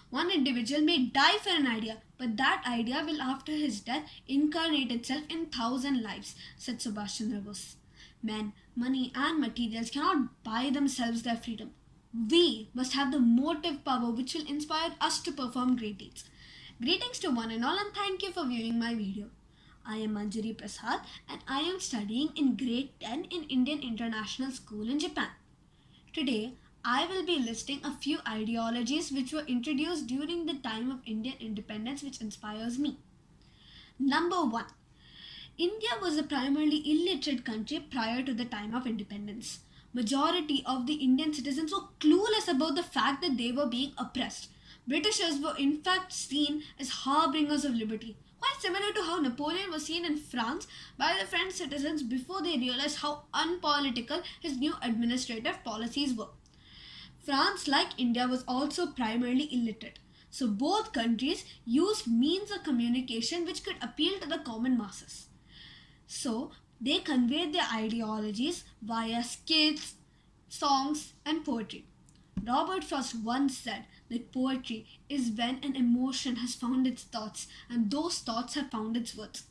One individual may die for an idea, but that idea will after his death incarnate itself in 1,000 lives, said Subhash Chandra Bose. Men, money and materials cannot buy themselves their freedom. We must have the motive power which will inspire us to perform great deeds. Greetings to one and all, and thank you for viewing my video. I am Manjari Prasad and I am studying in grade 10 in Indian International School in Japan. Today, I will be listing a few ideologies which were introduced during the time of Indian independence which inspires me. Number 1. India was a primarily illiterate country prior to the time of independence. Majority of the Indian citizens were clueless about the fact that they were being oppressed. Britishers were in fact seen as harbingers of liberty, quite similar to how Napoleon was seen in France by the French citizens before they realized how unpolitical his new administrative policies were. France, like India, was also primarily illiterate. So both countries used means of communication which could appeal to the common masses. So they conveyed their ideologies via skits, songs, and poetry. Robert Frost once said that poetry is when an emotion has found its thoughts and those thoughts have found its words.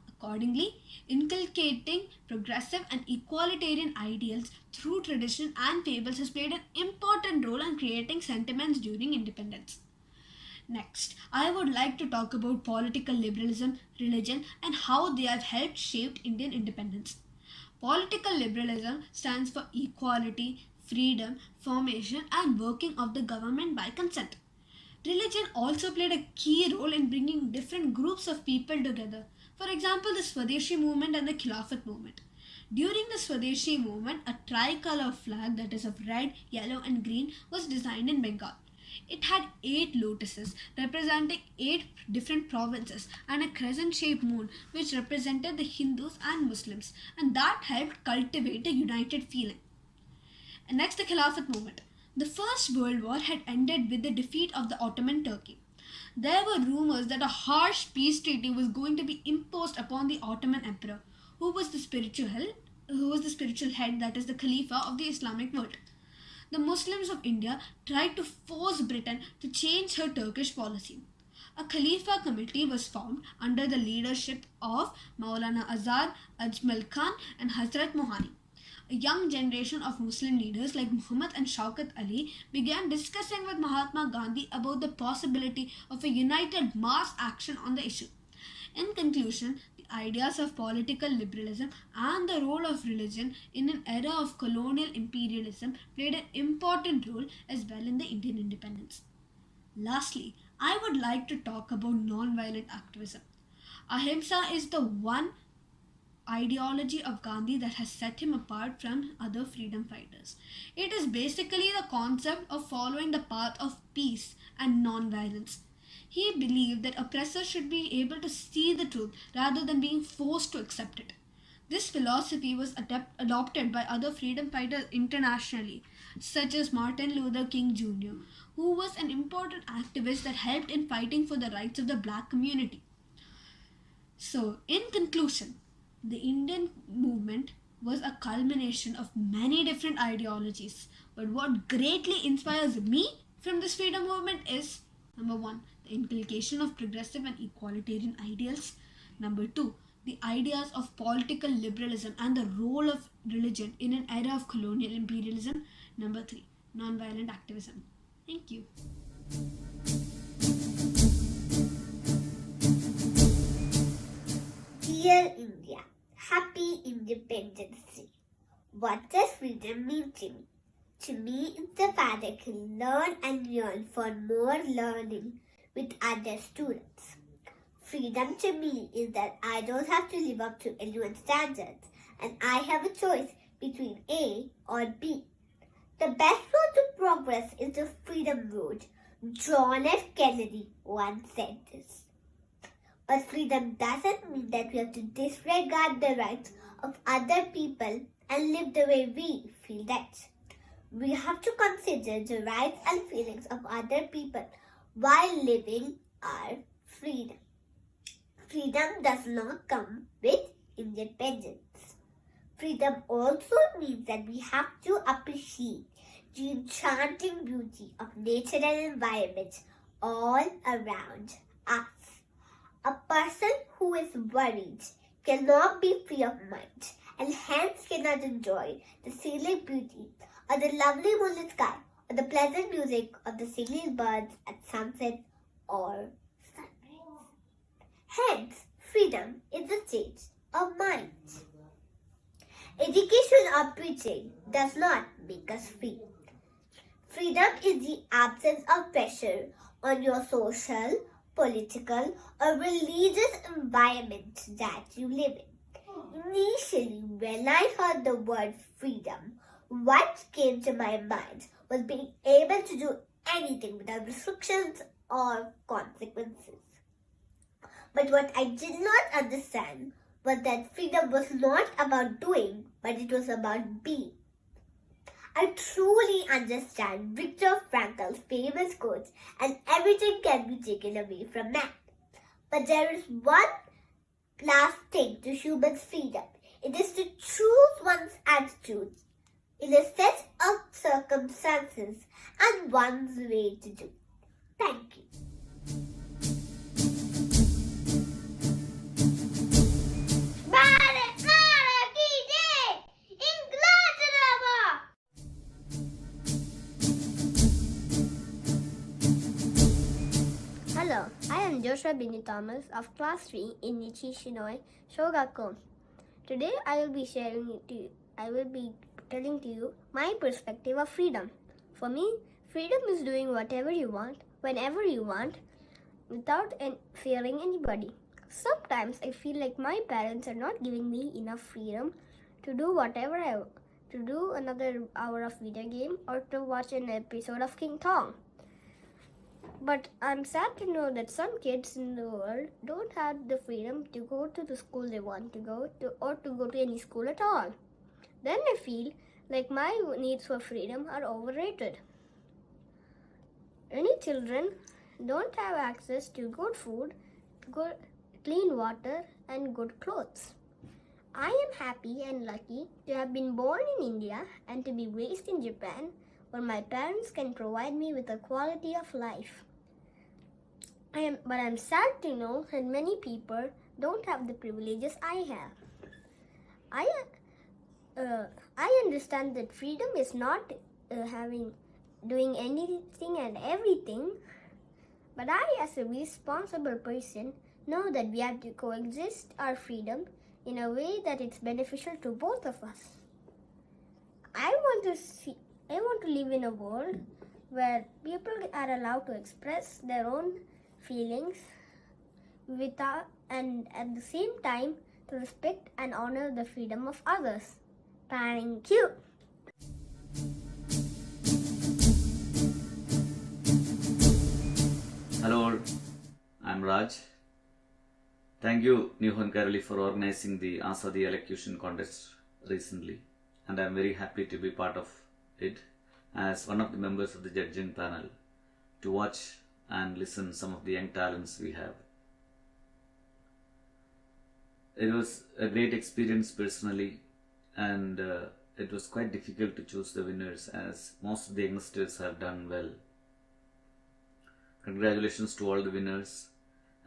Accordingly, inculcating progressive and equalitarian ideals through tradition and fables has played an important role in creating sentiments during independence. Next, I would like to talk about political liberalism, religion, and how they have helped shape Indian independence. Political liberalism stands for equality, freedom, formation, and working of the government by consent. Religion also played a key role in bringing different groups of people together. For example, the Swadeshi movement and the Khilafat movement. During the Swadeshi movement, a tricolor flag that is of red, yellow, and green was designed in Bengal. It had 8 lotuses representing 8 different provinces and a crescent-shaped moon which represented the Hindus and Muslims, and that helped cultivate a united feeling. And next, the Khilafat movement. The First World War had ended with the defeat of the Ottoman Turkey. There were rumors that a harsh peace treaty was going to be imposed upon the Ottoman Emperor, who was the spiritual head, that is the Khalifa of the Islamic world. The Muslims of India tried to force Britain to change her Turkish policy. A Khalifa committee was formed under the leadership of Maulana Azad, Ajmal Khan, and Hazrat Mohani. A young generation of Muslim leaders like Muhammad and Shaukat Ali began discussing with Mahatma Gandhi about the possibility of a united mass action on the issue. In conclusion, the ideas of political liberalism and the role of religion in an era of colonial imperialism played an important role as well in the Indian independence. Lastly, I would like to talk about non-violent activism. Ahimsa is the one ideology of Gandhi that has set him apart from other freedom fighters. It is basically the concept of following the path of peace and non-violence. He believed that oppressors should be able to see the truth rather than being forced to accept it. This philosophy was adopted by other freedom fighters internationally, such as Martin Luther King Jr., who was an important activist that helped in fighting for the rights of the black community. So, in conclusion, the Indian movement was a culmination of many different ideologies. But what greatly inspires me from this freedom movement is number 1, the inculcation of progressive and equalitarian ideals. Number 2, the ideas of political liberalism and the role of religion in an era of colonial imperialism. Number 3, non-violent activism. Thank you. Dear India, Happy Independence Day. What does freedom mean to me? To me, it's the fact I can learn and yearn for more learning with other students. Freedom to me is that I don't have to live up to anyone's standards and I have a choice between A or B. The best road to progress is the freedom road. John F. Kennedy once said this. But freedom doesn't mean that we have to disregard the rights of other people and live the way we feel that. We have to consider the rights and feelings of other people while living our freedom. Freedom does not come with independence. Freedom also means that we have to appreciate the enchanting beauty of nature and environment all around us. A person who is worried cannot be free of mind and hence cannot enjoy the scenic beauty or the lovely moonlit sky or the pleasant music of the singing birds at sunset or sunrise. Hence, freedom is a state of mind. Education or preaching does not make us free. Freedom is the absence of pressure on your social, political, or religious environment that you live in. Initially, when I heard the word freedom, what came to my mind was being able to do anything without restrictions or consequences. But what I did not understand was that freedom was not about doing, but it was about being. I truly understand Viktor Frankl's famous quote, and everything can be taken away from man. But there is one last thing to human freedom. It is to choose one's attitude in a set of circumstances and one's way to do. Thank you. Hello, I am Joshua Binny Thomas of Class 3 in Nichi Shinoi Shogakko. Today I will be telling to you my perspective of freedom. For me, freedom is doing whatever you want, whenever you want, without fearing anybody. Sometimes I feel like my parents are not giving me enough freedom to do whatever I want, to do another hour of video game or to watch an episode of King Kong. But I'm sad to know that some kids in the world don't have the freedom to go to the school they want to go to or to go to any school at all. Then I feel like my needs for freedom are overrated. Many children don't have access to good food, good clean water and good clothes. I am happy and lucky to have been born in India and to be raised in Japan, where my parents can provide me with a quality of life. But I'm sad to know that many people don't have the privileges I have. I understand that freedom is not doing anything and everything, but I, as a responsible person, know that we have to coexist our freedom in a way that it's beneficial to both of us. I want to live in a world where people are allowed to express their own feelings and at the same time to respect and honor the freedom of others. Thank you. Hello, I'm Raj. Thank you, Nihon Kairali, for organizing the Azaadi Elocution contest recently, and I'm very happy to be part of it as one of the members of the judging panel to watch and listen some of the young talents we have. It was a great experience personally, and it was quite difficult to choose the winners as most of the youngsters have done well. Congratulations to all the winners,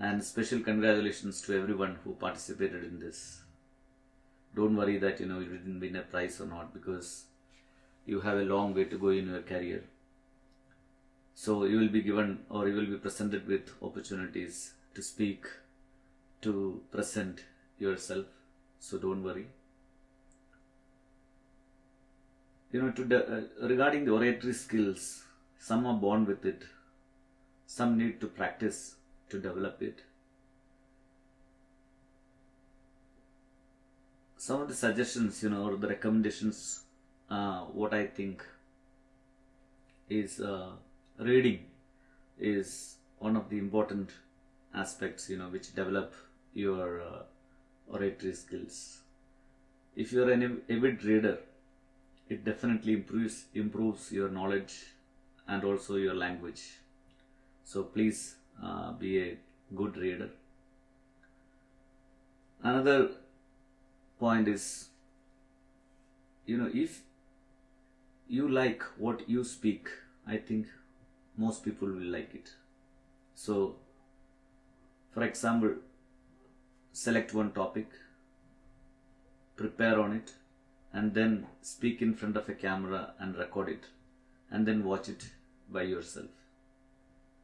and special congratulations to everyone who participated in this. Don't worry that you didn't win a prize or not, because you have a long way to go in your career. So you will be given or you will be presented with opportunities to speak, to present yourself. So don't worry. Regarding the oratory skills, some are born with it. Some need to practice to develop it. Some of the suggestions, or the recommendations, what I think is reading is one of the important aspects, which develop your oratory skills. If you are an avid reader, it definitely improves your knowledge and also your language. So please be a good reader. Another point is, if you like what you speak, I think most people will like it. So, for example, select one topic, prepare on it, and then speak in front of a camera and record it, and then watch it by yourself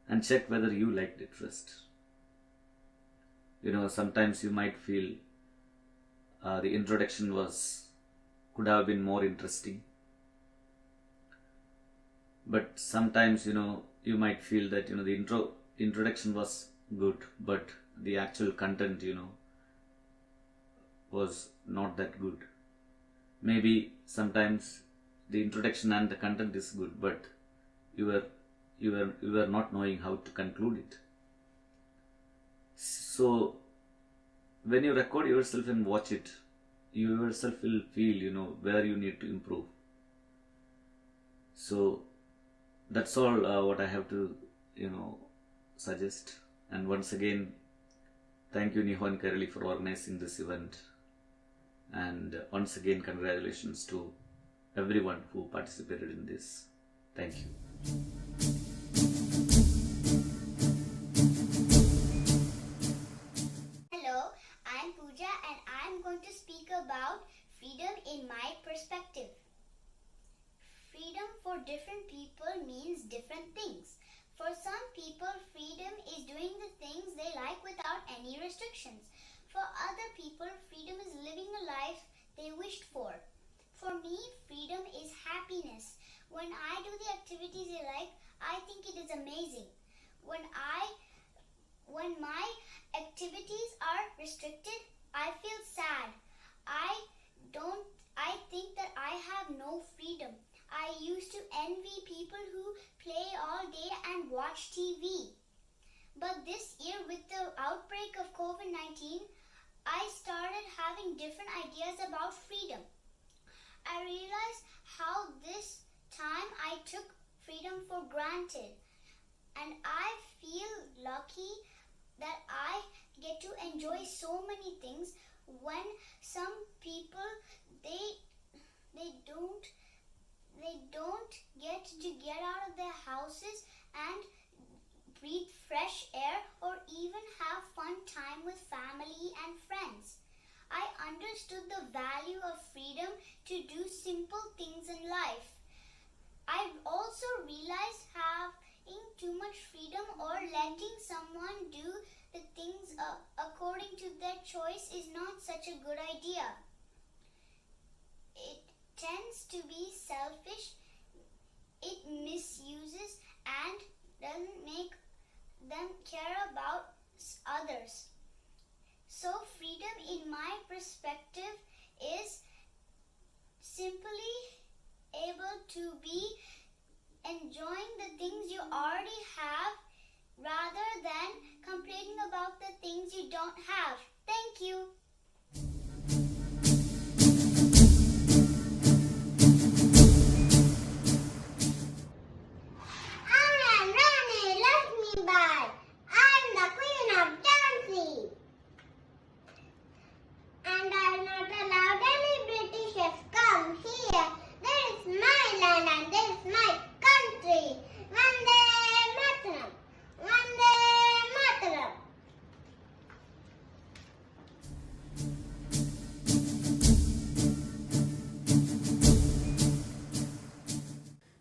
and check whether you liked it first. Sometimes you might feel the introduction could have been more interesting, but sometimes you might feel that the introduction was good, but the actual content was not that good. Maybe sometimes the introduction and the content is good, but you were not knowing how to conclude it. So when you record yourself and watch it, you yourself will feel where you need to improve. So that's all what I have to suggest. And once again, thank you Nihon Kairali for organizing this event, and once again congratulations to everyone who participated in this. Thank you. Hello, I'm Pooja and I'm going to speak about freedom in my perspective. Freedom for different people means different things. For some people, freedom is doing the things they like without any restrictions. For other people, freedom is living a life they wished for. For me, freedom is happiness. When I do the activities I like, I think it is amazing. When my activities are restricted, I feel sad. I think that I have no freedom. I used to envy people who play all day and watch TV. But this year, with the outbreak of COVID-19, I started having different ideas about freedom. I realized how this time I took freedom for granted. And I feel lucky that I get to enjoy so many things when some people, they don't get out of their houses and breathe fresh air or even have fun time with family and friends. I understood the value of freedom to do simple things in life. I also realized having too much freedom or letting someone do the things according to their choice is not such a good idea. It tends to be selfish, it misuses and doesn't make them care about others. So freedom in my perspective is simply able to be enjoying the things you already have rather than complaining about the things you don't have. Thank you.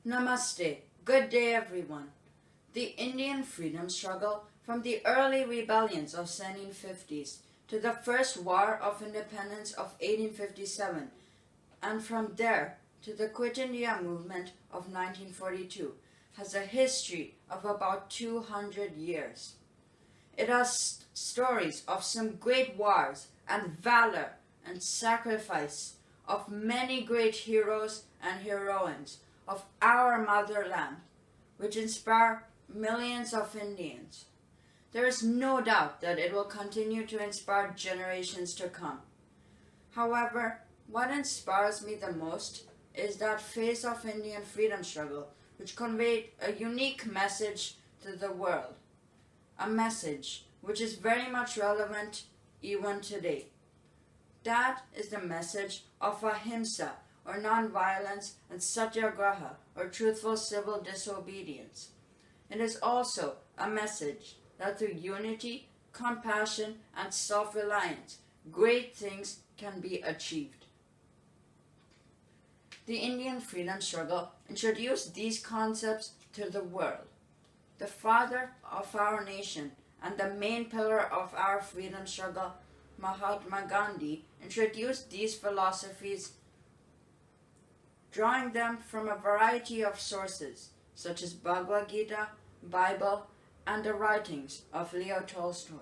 Namaste. Good day, everyone. The Indian freedom struggle, from the early rebellions of 1750s to the first War of Independence of 1857, and from there to the Quit India movement of 1942, has a history of about 200 years. It has stories of some great wars and valor and sacrifice of many great heroes and heroines of our motherland, which inspire millions of Indians. There is no doubt that it will continue to inspire generations to come. However, what inspires me the most is that phase of Indian freedom struggle which conveyed a unique message to the world, a message which is very much relevant even today. That is the message of ahimsa, or non-violence, and satyagraha, or truthful civil disobedience. It is also a message that through unity, compassion, and self-reliance, great things can be achieved. The Indian freedom struggle introduced these concepts to the world. The father of our nation and the main pillar of our freedom struggle, Mahatma Gandhi, introduced these philosophies, drawing them from a variety of sources, such as Bhagavad Gita, Bible, and the writings of Leo Tolstoy.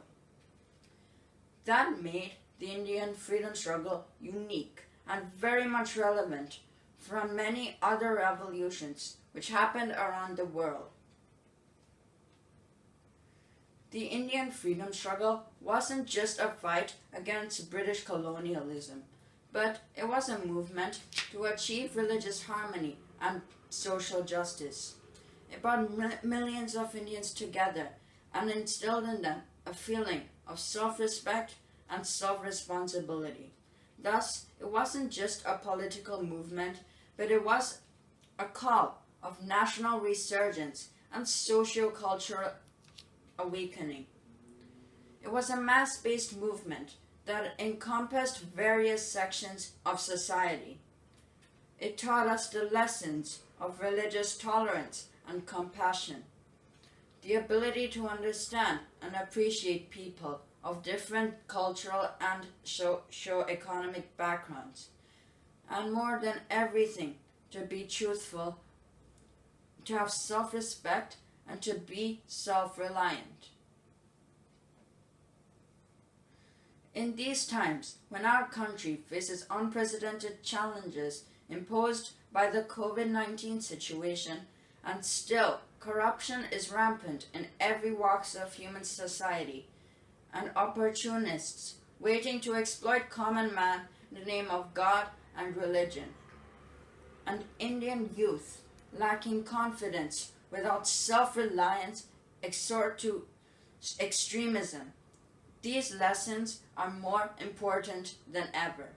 That made the Indian freedom struggle unique and very much relevant from many other revolutions which happened around the world. The Indian freedom struggle wasn't just a fight against British colonialism, but it was a movement to achieve religious harmony and social justice. It brought millions of Indians together and instilled in them a feeling of self-respect and self-responsibility. Thus, it wasn't just a political movement, but it was a call of national resurgence and socio-cultural awakening. It was a mass-based movement that encompassed various sections of society. It taught us the lessons of religious tolerance and compassion, the ability to understand and appreciate people of different cultural and socio-economic backgrounds, and more than everything, to be truthful, to have self-respect, and to be self-reliant. In these times, when our country faces unprecedented challenges imposed by the COVID-19 situation, and still corruption is rampant in every walks of human society, and opportunists waiting to exploit common man in the name of God and religion, and Indian youth lacking confidence without self-reliance exhort to extremism. These lessons are more important than ever.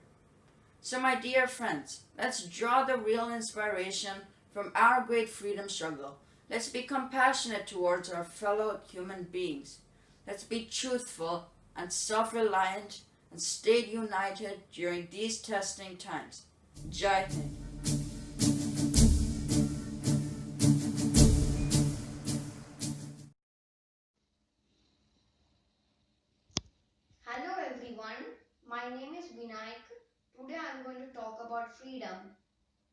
So my dear friends, let's draw the real inspiration from our great freedom struggle. Let's be compassionate towards our fellow human beings. Let's be truthful and self-reliant and stay united during these testing times. Jai Hind. Hello everyone, my name is Vinayak. Today I am going to talk about freedom.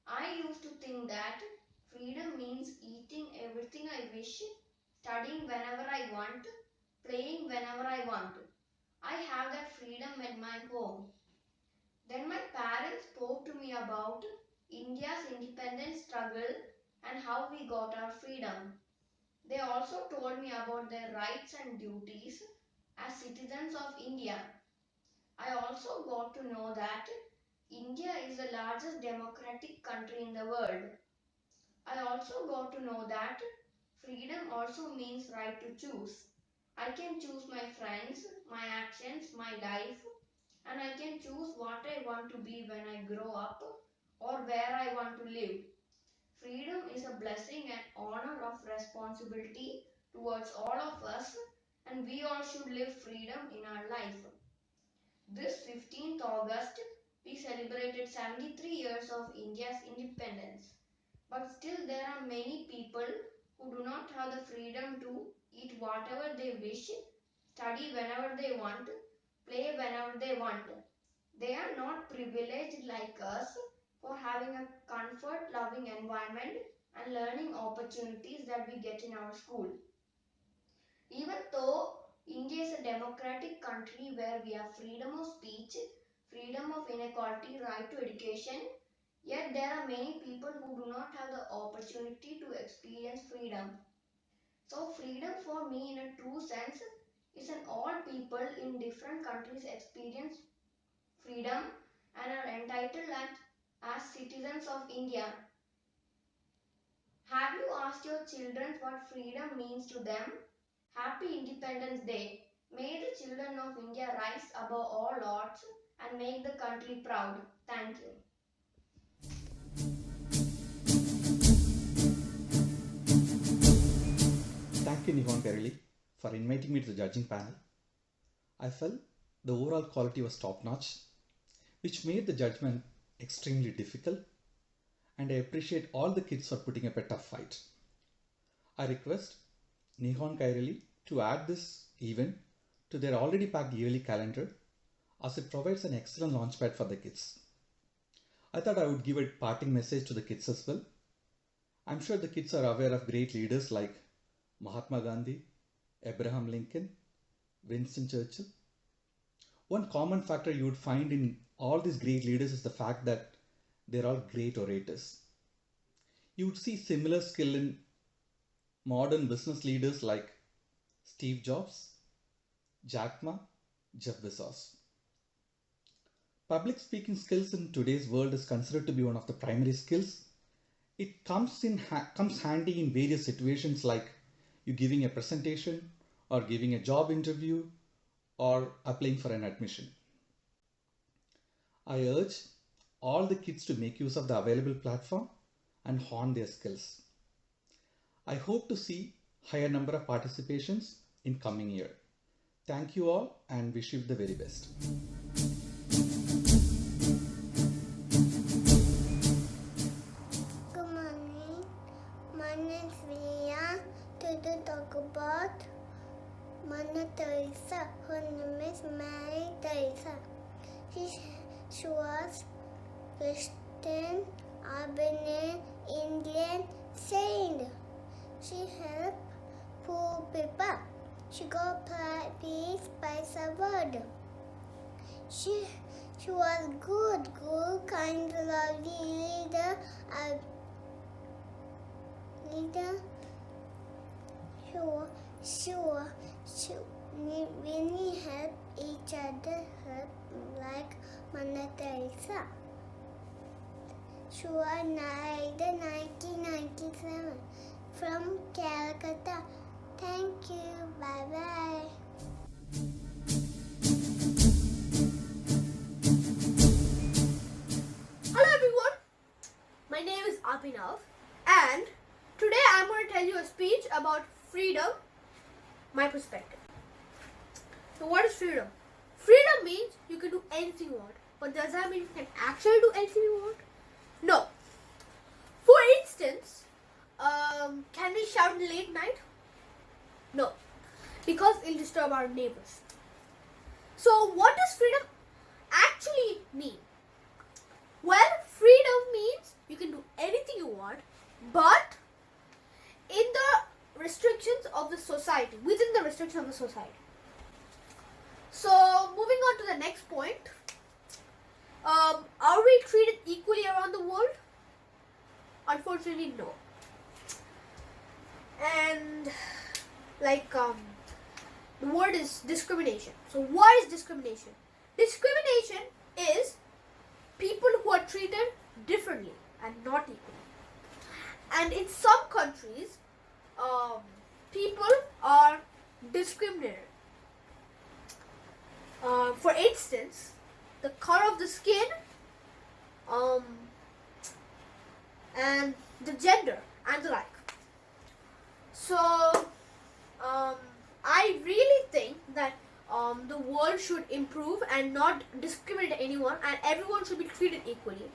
I used to think that freedom means eating everything I wish, studying whenever I want, playing whenever I want. I have that freedom at my home. Then my parents spoke to me about India's independence struggle and how we got our freedom. They also told me about their rights and duties as citizens of India. I also got to know that India is the largest democratic country in the world. I also got to know that freedom also means right to choose. I can choose my friends, my actions, my life, and I can choose what I want to be when I grow up or where I want to live. Freedom is a blessing and honor of responsibility towards all of us, and we all should live freedom in our life. This 15th August, we celebrated 73 years of India's independence. But still, there are many people who do not have the freedom to eat whatever they wish, study whenever they want, play whenever they want. They are not privileged like us for having a comfort loving environment and learning opportunities that we get in our school. Even though India is a democratic country where we have freedom of speech, freedom of inequality, right to education, yet there are many people who do not have the opportunity to experience freedom. So freedom for me in a true sense is an all people in different countries experience freedom and are entitled as citizens of India. Have you asked your children what freedom means to them? Happy Independence Day. May the children of India rise above all odds and make the country proud. Thank you. Thank you, Nihon Kairali, for inviting me to the judging panel. I felt the overall quality was top notch, which made the judgment extremely difficult, and I appreciate all the kids for putting up a tough fight. I request Nihon Kairali to add this event to their already packed yearly calendar, as it provides an excellent launchpad for the kids. I thought I would give a parting message to the kids as well. I'm sure the kids are aware of great leaders like Mahatma Gandhi, Abraham Lincoln, Winston Churchill. One common factor you would find in all these great leaders is the fact that they're all great orators. You would see similar skill in modern business leaders like Steve Jobs, Jack Ma, Jeff Bezos. Public speaking skills in today's world is considered to be one of the primary skills. It comes handy in various situations like you giving a presentation or giving a job interview or applying for an admission. I urge all the kids to make use of the available platform and hone their skills. I hope to see higher number of participations in coming year. Thank you all and wish you the very best. Good morning. My name is Ria. Today talk about Mother Teresa. Her name is Mary Teresa. She was Christian, Albanian, Indian saint. She helped poor people. She got peace by the word. She was good, kind, lovely leader. When we help each other, help like Mother Teresa. She was married in 1997 from Calcutta. Thank you. Bye-bye. Hello everyone, my name is Abhinav and today I'm going to tell you a speech about freedom, my perspective. So what is freedom? Freedom means you can do anything you want, but does that mean you can actually do anything you want? No. For instance, can we shout in late night? No, because it'll disturb our neighbors. So what does freedom actually mean? Well, freedom means you can do anything you want, but in the restrictions of the society, within the restrictions of the society. So, moving on to the next point. Are we treated equally around the world? Unfortunately, no. And, the word is discrimination. So, what is discrimination? Discrimination is people who are treated differently and not equally. And in some countries, people are discriminated. For instance, the color of the skin, and the gender and the like. So, I really think that the world should improve and not discriminate anyone, and everyone should be treated equally.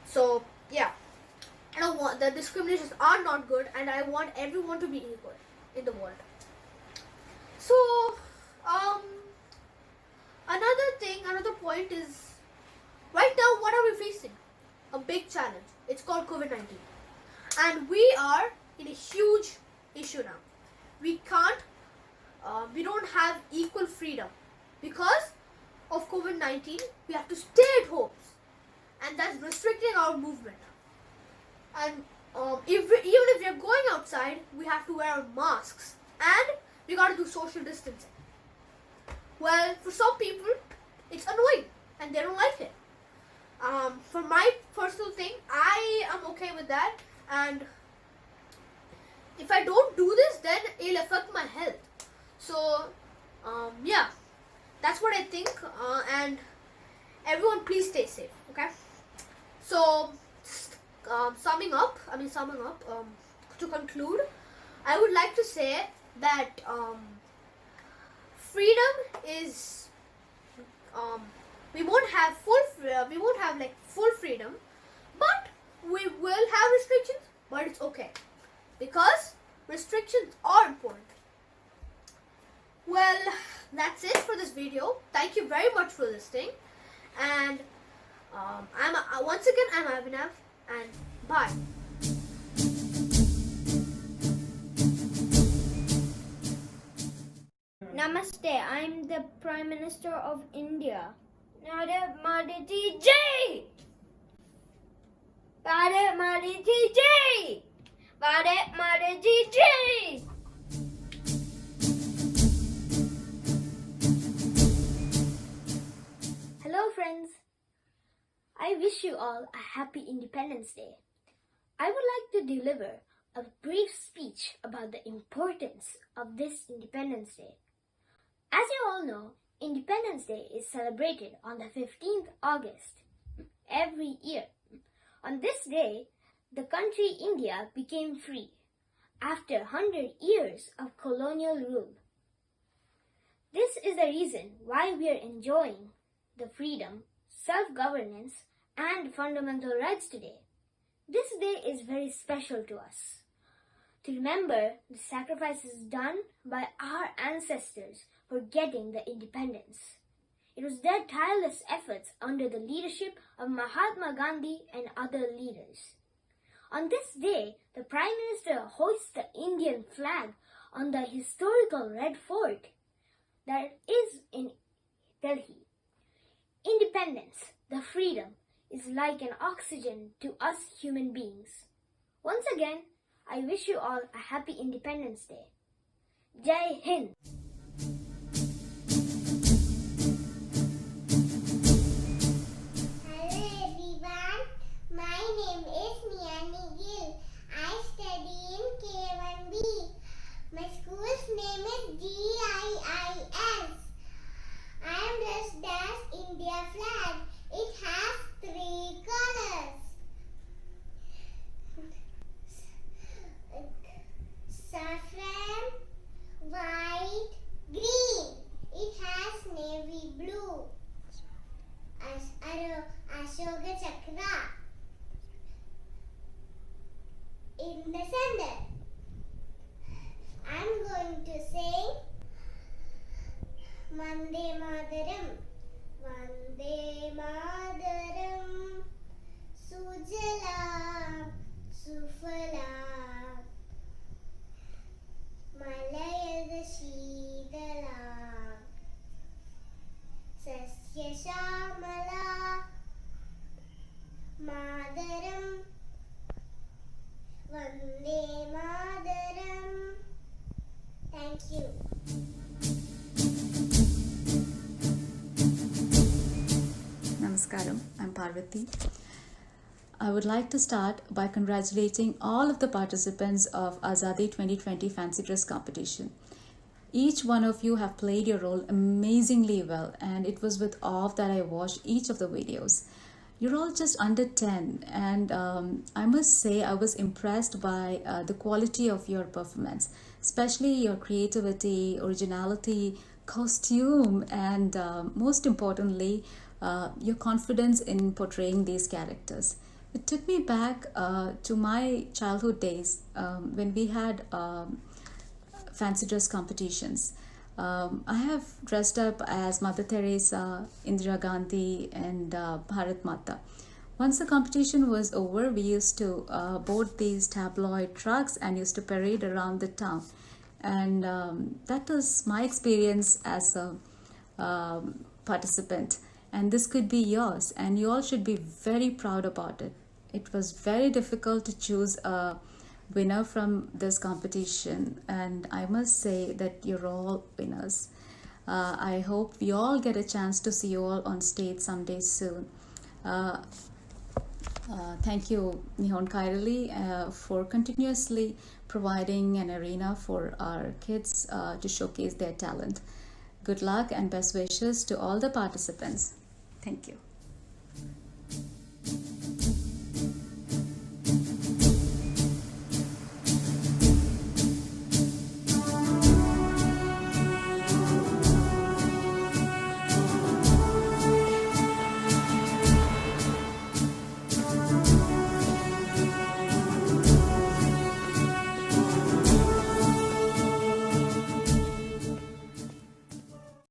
So, yeah, I don't want the discriminations are not good, and I want everyone to be equal in the world. So, another point is, right now, what are we facing? A big challenge. It's called COVID-19, and we are in a huge issue now. We don't have equal freedom because of COVID-19. We have to stay at homes, and that's restricting our movement. And even if we are going outside, we have to wear our masks, and we got to do social distancing. Well, for some people, it's annoying, and they don't like it. For my personal thing, I am okay with that, and if I don't do this, then it'll affect my health. So, yeah, that's what I think, and everyone please stay safe, okay? So, summing up, to conclude, I would like to say that freedom is we won't have full freedom, but we will have restrictions, but it's okay because restrictions are important. Well, that's it for this video. Thank you very much for listening, and once again I'm Abhinav, and bye. Namaste, I'm the Prime Minister of India. Narendra Modi ji Jai! Bharat Modi ji Jai! Bharat Modi ji Jai! Hello friends. I wish you all a happy Independence Day. I would like to deliver a brief speech about the importance of this Independence Day. As you all know, Independence Day is celebrated on the 15th August every year. On this day, the country India became free after 100 years of colonial rule. This is the reason why we are enjoying the freedom, self-governance, and fundamental rights today. This day is very special to us, to remember the sacrifices done by our ancestors for getting the independence. It was their tireless efforts under the leadership of Mahatma Gandhi and other leaders. On this day, the Prime Minister hoists the Indian flag on the historical Red Fort that is in Delhi. Independence, the freedom, is like an oxygen to us human beings. Once again, I wish you all a happy Independence Day. Jai Hind! Hello everyone, my name is Nihon Kairali. I study in K1B. My school's name is GIIS. I am dressed as India flag. It has 3 colors. Saffron, white, green. It has navy blue. Ashoka Chakra in the center. I'm going to sing Vande Mataram. Vande Mataram. Sujala Sufala Malayalee Children. Sasya Shamala Madaram. Vande Mataram. Thank you. Namaskaram, I'm Parvati. I would like to start by congratulating all of the participants of Azaadi 2020 Fancy Dress Competition. Each one of you have played your role amazingly well, and it was with awe that I watched each of the videos. You're all just under 10, and I must say I was impressed by the quality of your performance, especially your creativity, originality, costume, and most importantly, your confidence in portraying these characters. It took me back to my childhood days when we had fancy dress competitions. I have dressed up as Mother Teresa, Indira Gandhi, and Bharat Mata. Once the competition was over, we used to board these tabloid trucks and used to parade around the town. And that was my experience as a participant. And this could be yours, and you all should be very proud about it. It was very difficult to choose a winner from this competition, and I must say that you're all winners. I hope we all get a chance to see you all on stage someday soon. Thank you, Nihon Kairali, for continuously providing an arena for our kids to showcase their talent. Good luck and best wishes to all the participants. Thank you.